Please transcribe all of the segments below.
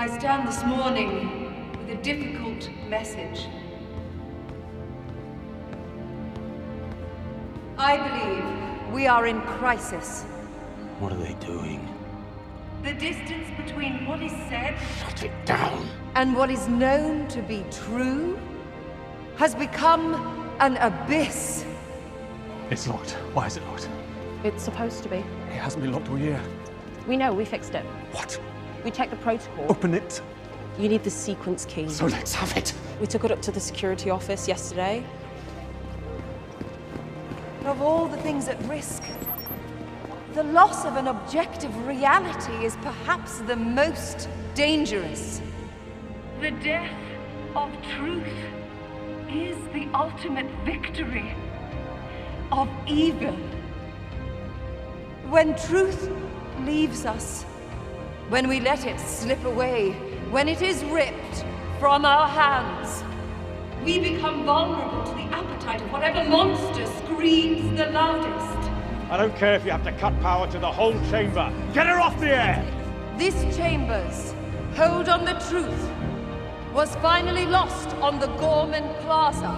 I stand this morning with a difficult message. I believe we are in crisis. What are they doing? The distance between what is said Shut it down. and what is known to be true has become an abyss. It's locked. Why is it locked? It's supposed to be. It hasn't been locked all year. We know, we fixed it. What? We checked the protocol. Open it. You need the sequence key. So let's have it. We took it up to the security office yesterday. Of all the things at risk, the loss of an objective reality is perhaps the most dangerous. The death of truth is the ultimate victory of evil. When truth leaves us, when we let it slip away, when it is ripped from our hands, we become vulnerable to the appetite of whatever monster screams the loudest. I don't care if you have to cut power to the whole chamber. Get her off the air! This chamber's hold on the truth was finally lost on the Gorman Plaza.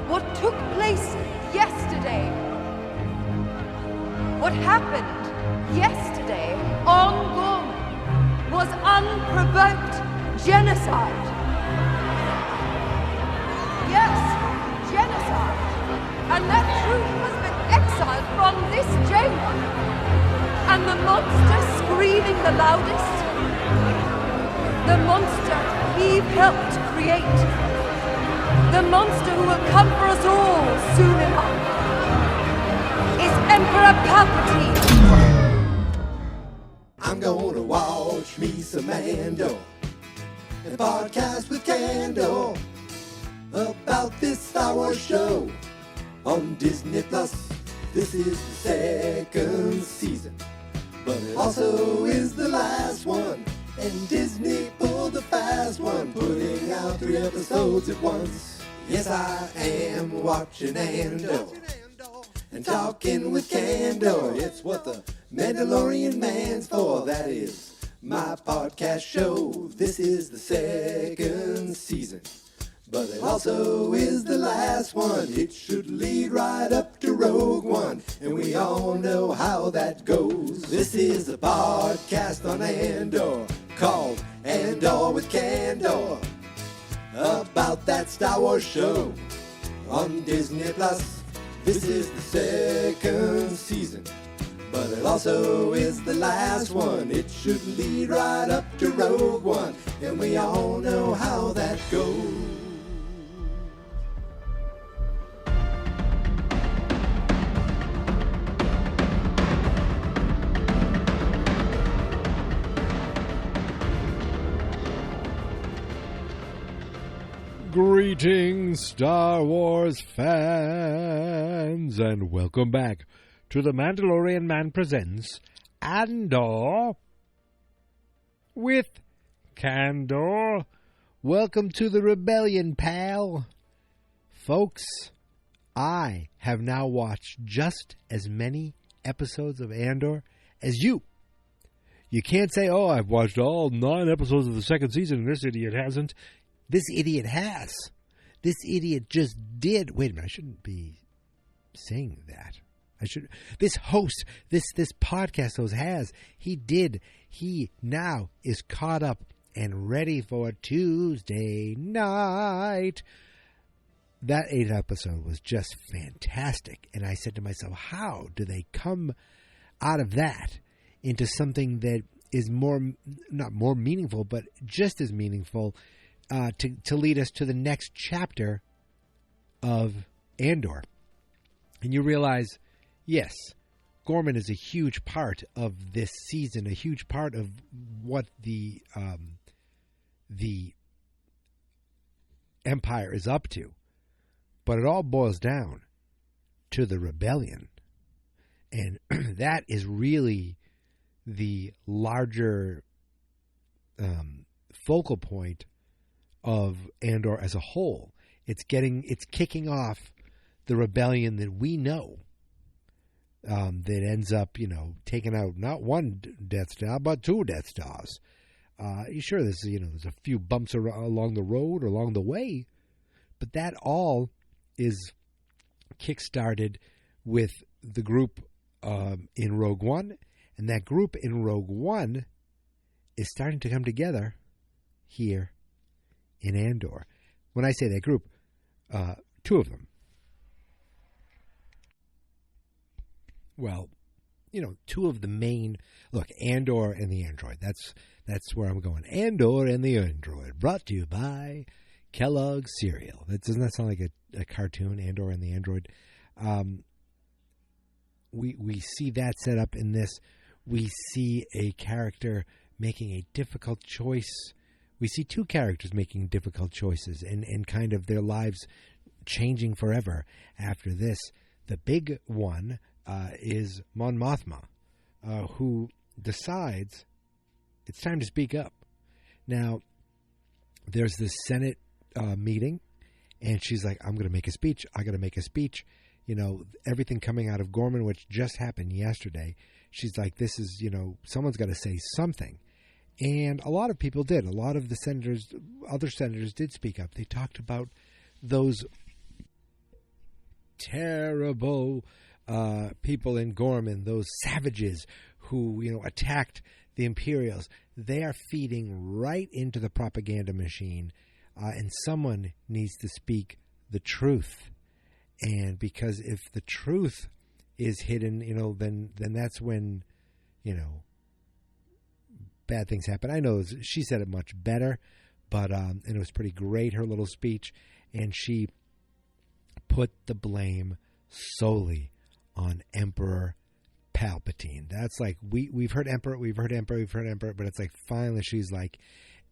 What took place yesterday, what happened yesterday on Gorman was unprovoked genocide. Yes, genocide. And that truth has been exiled from this chamber. And the monster screaming the loudest, the monster he helped create, the monster who will come for us all soon enough, is Emperor Palpatine. I'm gonna watch me some Andor and podcast with Candor about this Star Wars show on Disney Plus. This is the second season, but it also is the last one. And Disney pulled the fast one, putting out 3 episodes at once. Yes, I am watching Andor and talking with Candor. It's what the Mandalorian man's for. That is my podcast show. This is the second season, but it also is the last one. It should lead right up to Rogue One, and we all know how that goes. This is a podcast on Andor called Andor with Candor, about that Star Wars show on Disney Plus. This is the second season, but it also is the last one. It should lead right up to Rogue One, and we all know how that goes. Greetings, Star Wars fans, and welcome back to The Mandalorian Man Presents Andor with Candor. Welcome to the rebellion, pal. Folks, I have now watched just as many episodes of Andor as you. You can't say, oh, I've watched all 9 episodes of the second season and this idiot hasn't. This idiot has. This idiot just did. Wait a minute, I shouldn't be saying that. I should. This host, this podcast host has. He did. He now is caught up and ready for Tuesday night. That 8th episode was just fantastic. And I said to myself, how do they come out of that into something that is more, not more meaningful, but just as meaningful, to lead us to the next chapter of Andor. And you realize, yes, Gorman is a huge part of this season, a huge part of what the Empire is up to. But it all boils down to the rebellion. And that is really the larger focal point of Andor as a whole. It's kicking off the rebellion that we know, that ends up, taking out not one Death Star, but 2 Death Stars. Sure, there's a few bumps along the road or along the way, but that all is kick-started with the group in Rogue One, and that group in Rogue One is starting to come together here in Andor. When I say that group, two of them. Well, two of the main... Look, Andor and the Android. That's where I'm going. Andor and the Android, brought to you by Kellogg's Cereal. Doesn't that sound like a cartoon, Andor and the Android? We see that set up in this. We see a character making a difficult choice. We see two characters making difficult choices and kind of their lives changing forever after this. The big one is Mon Mothma, who decides it's time to speak up. Now, there's this Senate meeting, and she's like, I'm going to make a speech. I got to make a speech. Everything coming out of Gorman, which just happened yesterday, she's like, this is, someone's got to say something. And a lot of people did. A lot of the senators, other senators did speak up. They talked about those terrible people in Gorman, those savages who, attacked the Imperials. They are feeding right into the propaganda machine, and someone needs to speak the truth. And because if the truth is hidden, then that's when, bad things happen. I know she said it much better, but and it was pretty great, her little speech, and she put the blame solely on Emperor Palpatine. That's like we've heard Emperor, but it's like finally she's like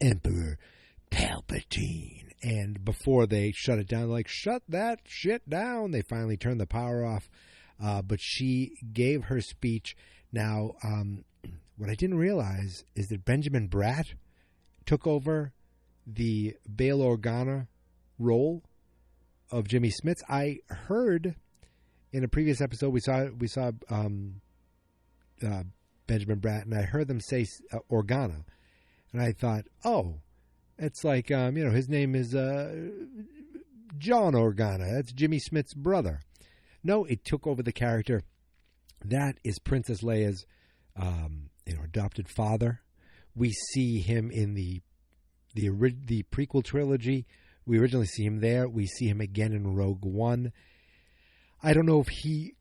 Emperor Palpatine. And before they shut it down, like, shut that shit down, they finally turned the power off. But she gave her speech. Now, what I didn't realize is that Benjamin Bratt took over the Bail Organa role of Jimmy Smits. I heard in a previous episode we saw Benjamin Bratt, and I heard them say Organa, and I thought, oh, it's like his name is John Organa. That's Jimmy Smits' brother. No, it took over the character. That is Princess Leia's adopted father. We see him in the prequel trilogy. We originally see him there. We see him again in Rogue One. I don't know if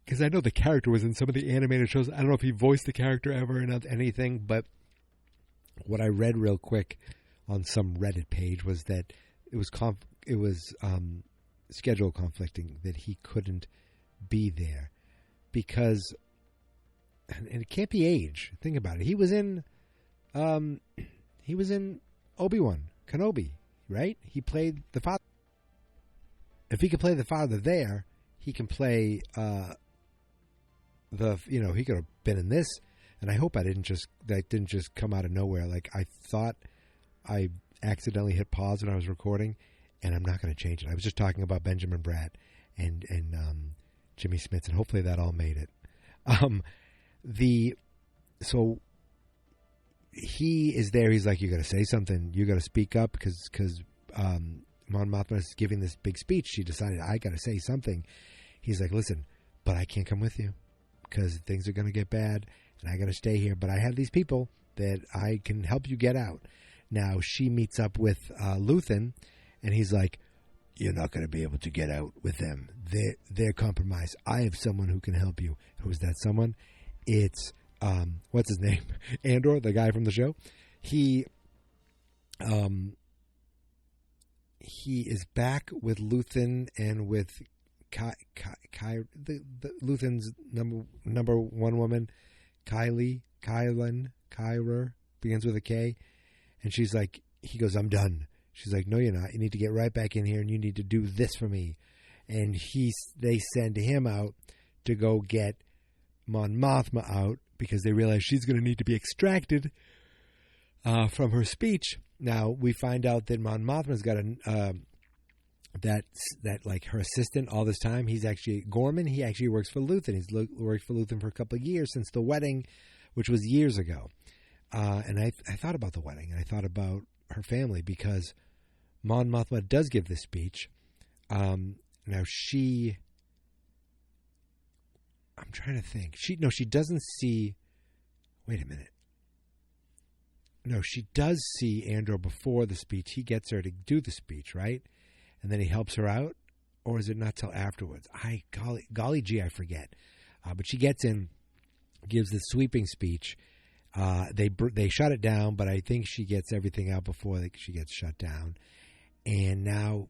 because I know the character was in some of the animated shows. I don't know if he voiced the character ever in anything, but what I read real quick on some Reddit page was that it was schedule conflicting, that he couldn't be there because, and it can't be age. Think about it. He was in Obi-Wan Kenobi, right? He played the father. If he could play the father there, he can play he could have been in this. And I hope that didn't just come out of nowhere. Like, I thought I accidentally hit pause when I was recording, and I'm not going to change it. I was just talking about Benjamin Bratt and Jimmy Smits, and hopefully that all made it. So he is there. He's like, you got to say something. You got to speak up because Mon Mothma is giving this big speech. She decided, I got to say something. He's like, listen, but I can't come with you because things are going to get bad, and I got to stay here. But I have these people that I can help you get out. Now, she meets up with Luthen, and he's like, you're not going to be able to get out with them. They're compromised. I have someone who can help you. Who's that someone? It's, what's his name? Andor, the guy from the show. He is back with Luthen and with Luthen's number one woman, Kylie, begins with a K. And she's like, he goes, I'm done. She's like, no, you're not. You need to get right back in here, and you need to do this for me. And they send him out to go get Mon Mothma out because they realize she's going to need to be extracted from her speech. Now, we find out that Mon Mothma's got that like her assistant all this time. He's actually Gorman. He actually works for Luthen. He's worked for Luthen for a couple of years since the wedding, which was years ago. And I thought about the wedding, and I thought about her family, because Mon Mothma does give this speech. Now she... I'm trying to think. She doesn't see... Wait a minute. No, she does see Andor before the speech. He gets her to do the speech, right? And then he helps her out? Or is it not till afterwards? Golly gee, I forget. But she gets in, gives the sweeping speech. They shut it down, but I think she gets everything out before she gets shut down. And now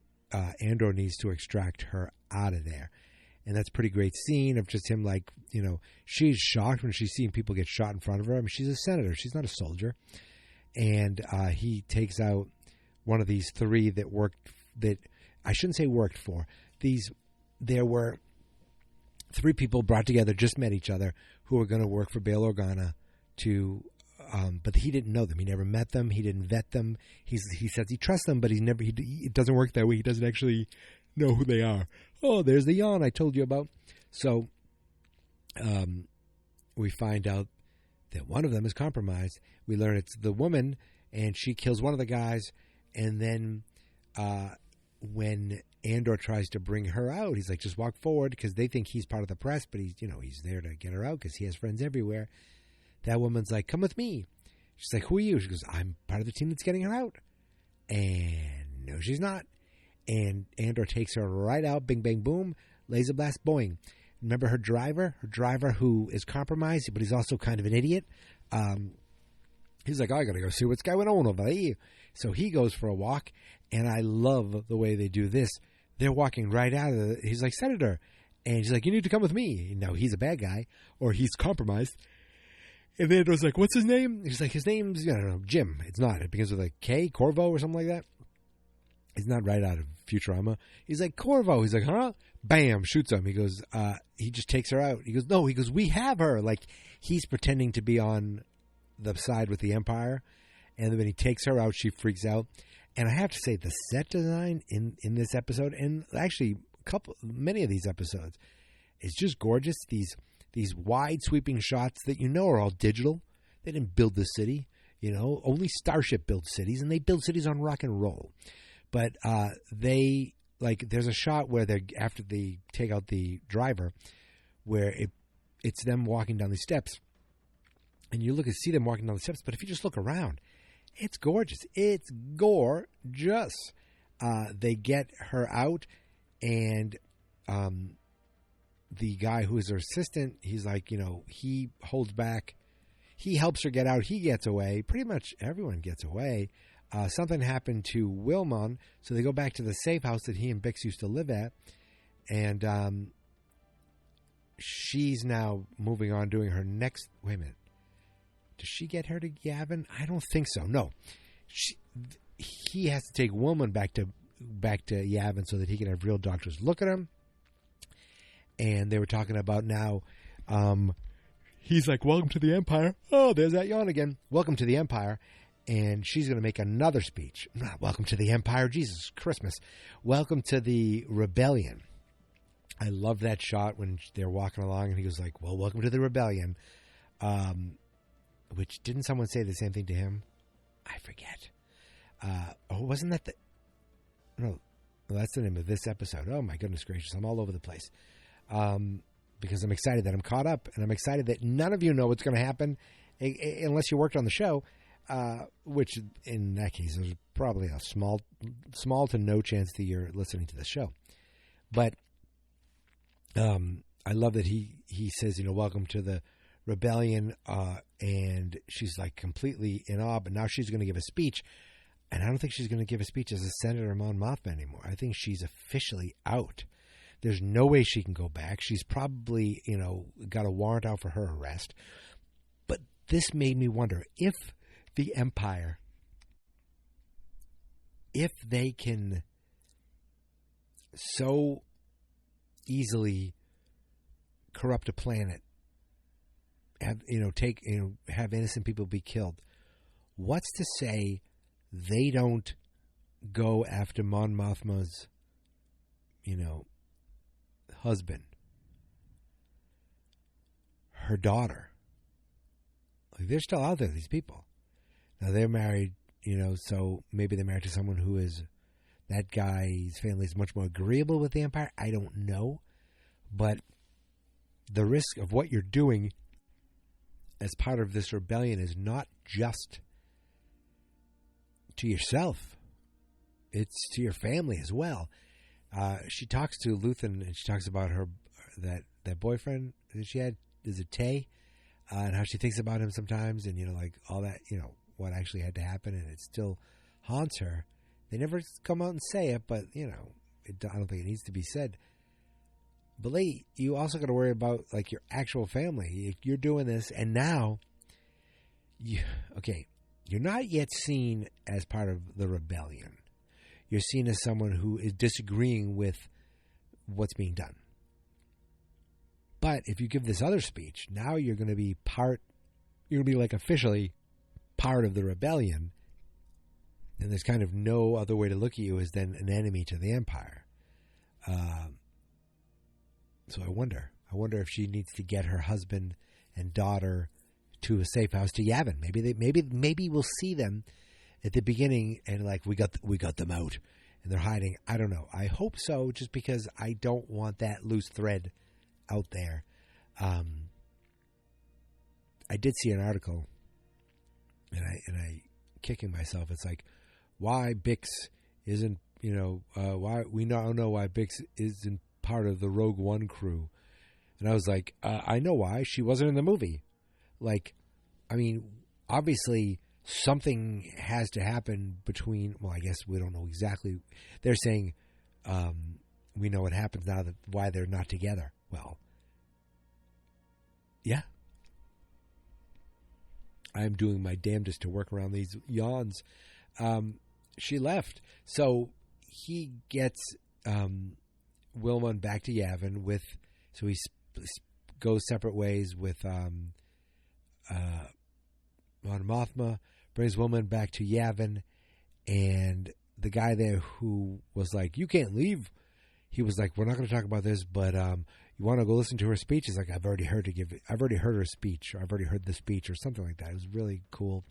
Andor needs to extract her out of there. And that's a pretty great scene of just him, like, she's shocked when she's seeing people get shot in front of her. I mean, she's a senator. She's not a soldier. And he takes out one of these three that I shouldn't say worked for. There were three people brought together, just met each other, who were going to work for Bail Organa but he didn't know them. He never met them. He didn't vet them. He says he trusts them, but it doesn't work that way. He doesn't actually know who they are. Oh, there's the yawn I told you about. So we find out that one of them is compromised. We learn it's the woman, and she kills one of the guys. And then when Andor tries to bring her out, he's like, just walk forward, because they think he's part of the press, but he's there to get her out because he has friends everywhere. That woman's like, come with me. She's like, who are you? She goes, I'm part of the team that's getting her out. And no, she's not. And Andor takes her right out, bing, bang, boom, laser blast, boing. Remember her driver who is compromised, but he's also kind of an idiot. He's like, I got to go see what's going on over there. So he goes for a walk, and I love the way they do this. They're walking right out of it. He's like, Senator. And she's like, you need to come with me. No, he's a bad guy, or he's compromised. And then it was like, what's his name? He's like, his name's, I don't know, Jim. It's not. It begins with a K, Corvo or something like that. It's not right out of Futurama. He's like, Corvo. He's like, huh? Bam, shoots him. He goes, he just takes her out. He goes, no, we have her. Like, he's pretending to be on the side with the Empire. And then when he takes her out, she freaks out. And I have to say, the set design in this episode, and actually many of these episodes, is just gorgeous. These wide sweeping shots that are all digital. They didn't build the city. Only Starship builds cities, and they build cities on rock and roll. But there's a shot where after they take out the driver, where it's them walking down these steps, and you see them walking down the steps. But if you just look around, it's gorgeous. It's gorgeous. They get her out, and the guy who is her assistant, he's like, he holds back. He helps her get out. He gets away. Pretty much everyone gets away. Something happened to Wilmon, so they go back to the safe house that he and Bix used to live at. And she's now moving on, doing her next... Wait a minute. Does she get her to Yavin? I don't think so. No. He has to take Wilmon back to Yavin so that he can have real doctors look at him. And they were talking about now... he's like, welcome to the Empire. Oh, there's that yawn again. Welcome to the Empire. And she's going to make another speech. Welcome to the Empire. Jesus, Christmas. Welcome to the Rebellion. I love that shot when they're walking along and he goes like, well, welcome to the Rebellion. Which, didn't someone say the same thing to him? I forget. Wasn't that No, that's the name of this episode. Oh, my goodness gracious. I'm all over the place. Because I'm excited that I'm caught up, and I'm excited that none of you know what's going to happen unless you worked on the show. Which in that case, there's probably a small to no chance that you're listening to the show. But I love that he says, welcome to the Rebellion, and she's like completely in awe. But now she's going to give a speech, and I don't think she's going to give a speech as a Senator Mon Mothma anymore. I think she's officially out. There's no way she can go back. She's probably got a warrant out for her arrest. But this made me wonder if the Empire, if they can so easily corrupt a planet, have innocent people be killed, what's to say they don't go after Mon Mothma's, husband, her daughter? Like, they're still out there, these people. Now they're married, so maybe they're married to someone who is, that guy's family is much more agreeable with the Empire. I don't know. But the risk of what you're doing as part of this rebellion is not just to yourself. It's to your family as well. She talks to Luthen, and she talks about her that boyfriend that she had, is it Tay? And how she thinks about him sometimes, and all that, what actually had to happen, and it still haunts her. They never come out and say it, but I don't think it needs to be said. But Lee, you also got to worry about your actual family. You're doing this, and now you're not yet seen as part of the rebellion. You're seen as someone who is disagreeing with what's being done. But if you give this other speech, now you're going to be officially part of the rebellion. And there's kind of no other way to look at you as then an enemy to the Empire. So I wonder if she needs to get her husband and daughter to a safe house, to Yavin. Maybe we'll see them at the beginning and we got them out and they're hiding. I don't know. I hope so, just because I don't want that loose thread out there. I did see an article, and I kicking myself. It's why Bix isn't, why we now know why Bix isn't part of the Rogue One crew. And I was like, I know why. She wasn't in the movie. Obviously something has to happen between, I guess we don't know exactly. They're saying we know what happens now, why they're not together. Well, yeah. I'm doing my damnedest to work around these yawns. She left. So he gets Wilmon back to Yavin so he goes separate ways with Mon Mothma, brings Wilmon back to Yavin, and the guy there who was like, you can't leave, he was like, we're not going to talk about this, but you want to go listen to her speech? He's like, I've already heard her speech, or I've already heard the speech, or something like that. It was really cool.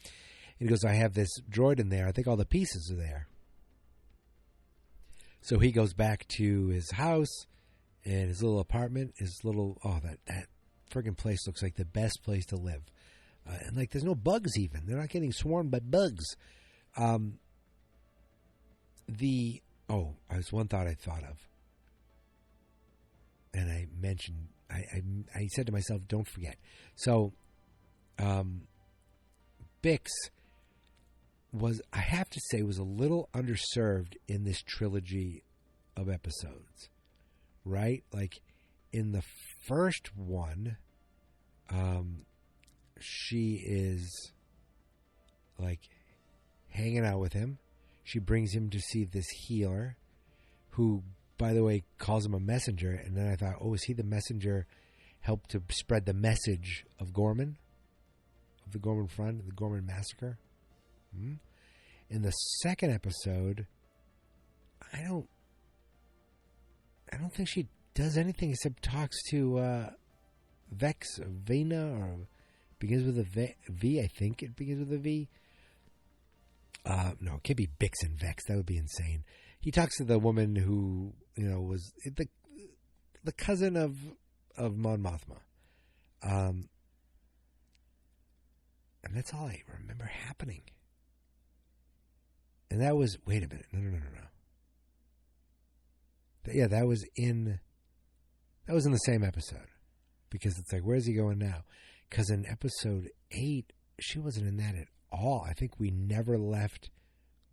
And he goes, I have this droid in there. I think all the pieces are there. So he goes back to his house and his little apartment, that friggin' place looks like the best place to live. And there's no bugs even. They're not getting swarmed by bugs. There's one thought I thought of. And I mentioned, I said to myself, don't forget. So, Bix was a little underserved in this trilogy of episodes, right? In the first one, she is hanging out with him. She brings him to see this healer who, by the way, calls him a messenger. And then I thought, is he the messenger helped to spread the message of Gorman? Of the Gorman Front, the Gorman Massacre? In the second episode, I don't think she does anything except talks to Vex, Vena, or begins with a V. I think it begins with a V. No, it can't be Bix and Vex. That would be insane. He talks to the woman who, was the cousin of Mon Mothma. And that's all I remember happening. And that was, wait a minute. No. Yeah, that was in the same episode. Because it's where's he going now? Because in episode 8, she wasn't in that at all. I think we never left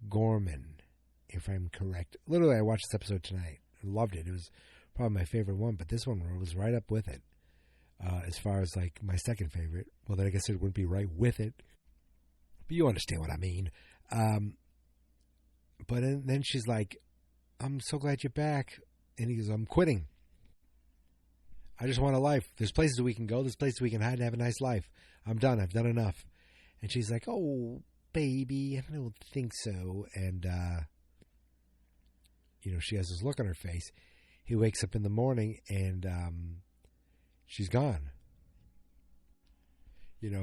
Gorman, if I'm correct. Literally, I watched this episode tonight. I loved it. It was probably my favorite one, but this one was right up with it. As far as my second favorite. Well, then I guess it wouldn't be right with it. But you understand what I mean. But then she's like, I'm so glad you're back. And he goes, I'm quitting. I just want a life. There's places we can go. There's places we can hide and have a nice life. I'm done. I've done enough. And she's like, oh, baby, I don't think so. And, she has this look on her face. He wakes up in the morning and she's gone.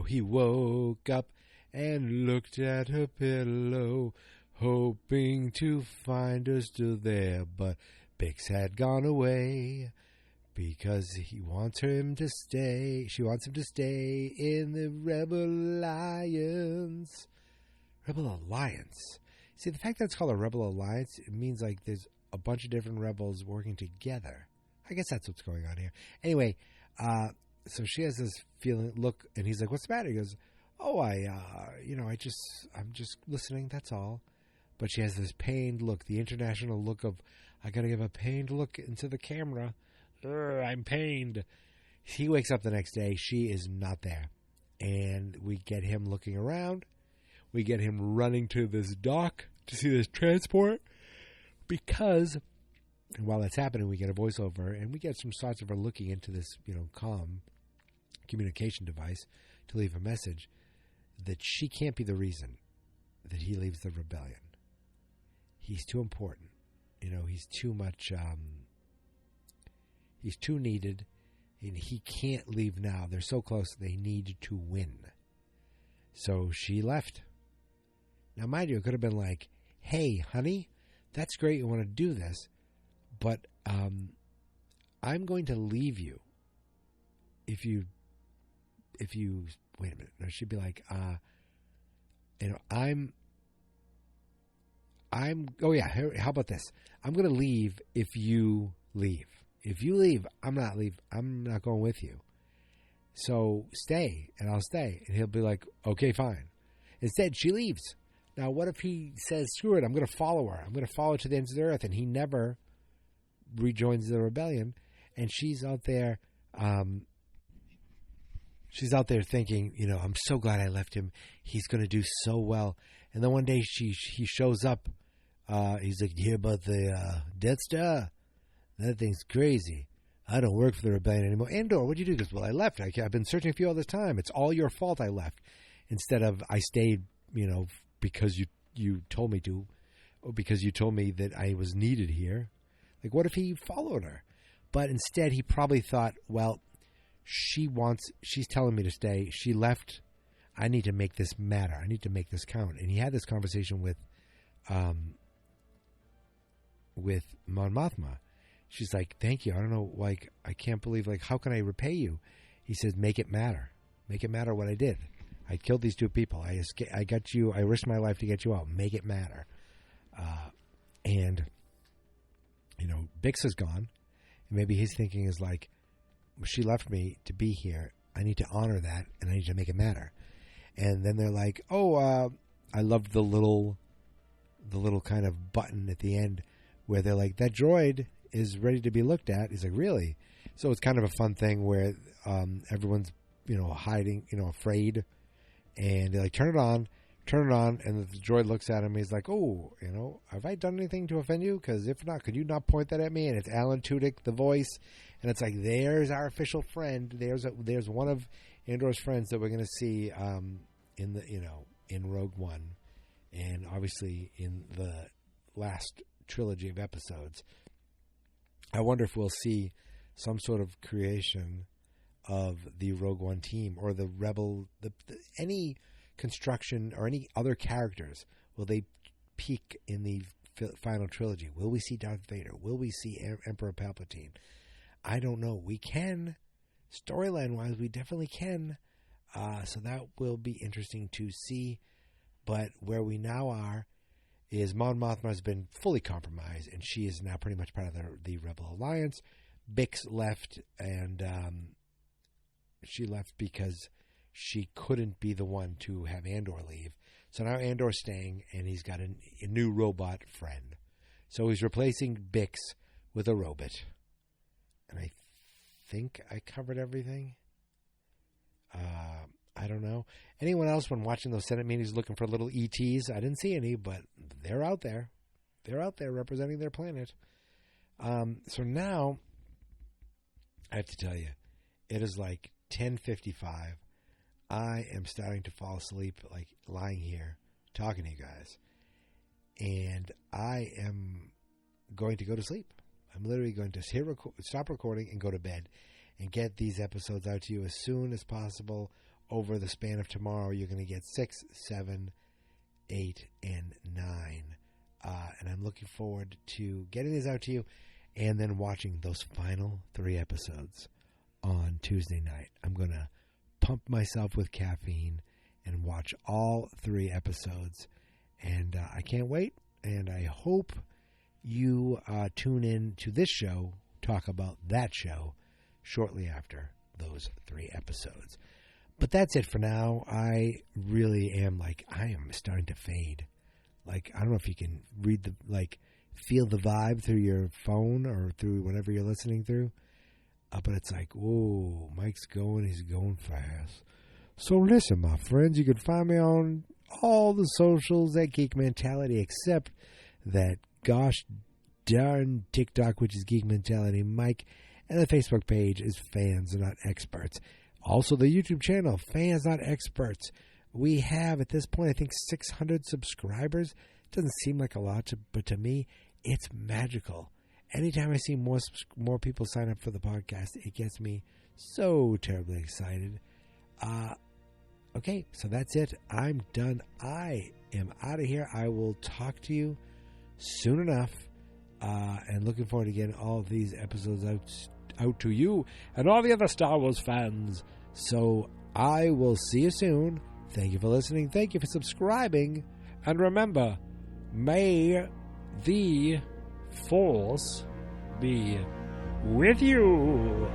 He woke up and looked at her pillow, hoping to find her still there. But Bix had gone away because he wants him to stay. She wants him to stay in the Rebel Alliance. Rebel Alliance. See, the fact that it's called a Rebel Alliance, it means like there's a bunch of different rebels working together. I guess that's what's going on here. Anyway, so she has this look, and he's like, "What's the matter?" He goes, "Oh, I'm just listening. That's all." But she has this pained look, the international look of, I gotta give a pained look into the camera. I'm pained. He wakes up the next day. She is not there. And we get him looking around. We get him running to this dock to see this transport. Because, and while that's happening, we get a voiceover. And we get some shots of her looking into this, comm communication device to leave a message that she can't be the reason that he leaves the rebellion. He's too important. He's too much... He's too needed, and he can't leave now. They're so close, they need to win. So she left. Now, mind you, it could have been like, "Hey, honey, that's great you want to do this, but I'm going to leave you if you wait a minute." No, she'd be like, oh yeah, how about this? I'm going to leave if you leave. If you leave, I'm not going with you. So stay, and I'll stay. And he'll be like, "Okay, fine." Instead, she leaves. Now, what if he says, "Screw it, I'm going to follow her. I'm going to follow to the ends of the earth," and he never rejoins the rebellion, and she's out there thinking, "I'm so glad I left him. He's going to do so well." And then one day he shows up. He's like, "You hear about the Death Star? That thing's crazy. I don't work for the rebellion anymore." "Andor, what'd you do?" He goes, "Well, I left. I've been searching for you all this time. It's all your fault I left. Instead of I stayed, because you told me to, or because you told me that I was needed here." Like, what if he followed her? But instead, he probably thought, well, she's telling me to stay. She left. I need to make this matter. I need to make this count. And he had this conversation with Mon Mothma. She's like, "Thank you. I don't know, I can't believe, how can I repay you?" He says, "Make it matter. Make it matter what I did. I killed these two people. I got you. I risked my life to get you out. Make it matter." And, Bix is gone. And maybe his thinking is like, she left me to be here. I need to honor that, and I need to make it matter. And then they're like, "Oh, I love the little kind of button at the end where they're like, that droid is ready to be looked at." He's like, "Really?" So it's kind of a fun thing where everyone's, hiding, afraid. And they're like, turn it on. And the droid looks at him. And he's like, "Oh, have I done anything to offend you? Because if not, could you not point that at me?" And it's Alan Tudyk, the voice. And it's like, there's our official friend. There's one of Andor's friends that we're going to see in Rogue One. And obviously in the last trilogy of episodes. I wonder if we'll see some sort of creation of the Rogue One team or the Rebel, any construction or any other characters. Will they peak in the final trilogy? Will we see Darth Vader? Will we see Emperor Palpatine? I don't know. We can. Storyline-wise, we definitely can. So that will be interesting to see. But where we now are is Mon Mothma has been fully compromised, and she is now pretty much part of the Rebel Alliance. Bix left, and she left because she couldn't be the one to have Andor leave. So now Andor's staying, and he's got a new robot friend. So he's replacing Bix with a robot. And I think I covered everything. I don't know. Anyone else when watching those Senate meetings looking for little ETs? I didn't see any, but they're out there. They're out there representing their planet. So now, I have to tell you, it is like 10:55. I am starting to fall asleep, like lying here, talking to you guys. And I am going to go to sleep. I'm literally going to stop recording and go to bed and get these episodes out to you as soon as possible over the span of tomorrow, you're going to get 6, 7, 8, and 9. And I'm looking forward to getting these out to you and then watching those final 3 episodes on Tuesday night. I'm going to pump myself with caffeine and watch all 3 episodes. And I can't wait. And I hope you tune in to this show, talk about that show, shortly after those 3 episodes. But that's it for now. I really am I am starting to fade. I don't know if you can read feel the vibe through your phone or through whatever you're listening through. But it's whoa, Mike's he's going fast. So listen, my friends, you can find me on all the socials at Geek Mentality, except that gosh darn TikTok, which is Geek Mentality Mike, and the Facebook page is Fans Not Experts. Also, the YouTube channel, Fans Not Experts. We have, at this point, I think 600 subscribers. Doesn't seem like a lot, but to me, it's magical. Anytime I see more people sign up for the podcast, it gets me so terribly excited. Okay, so that's it. I'm done. I am out of here. I will talk to you soon enough. And looking forward to getting all of these episodes out to you and all the other Star Wars fans. So I will see you soon. Thank you for listening. Thank you for subscribing. And remember, may the Force be with you.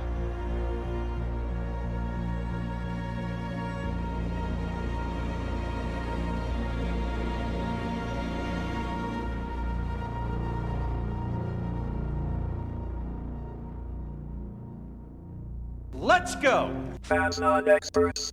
Let's go! Fans Not Experts.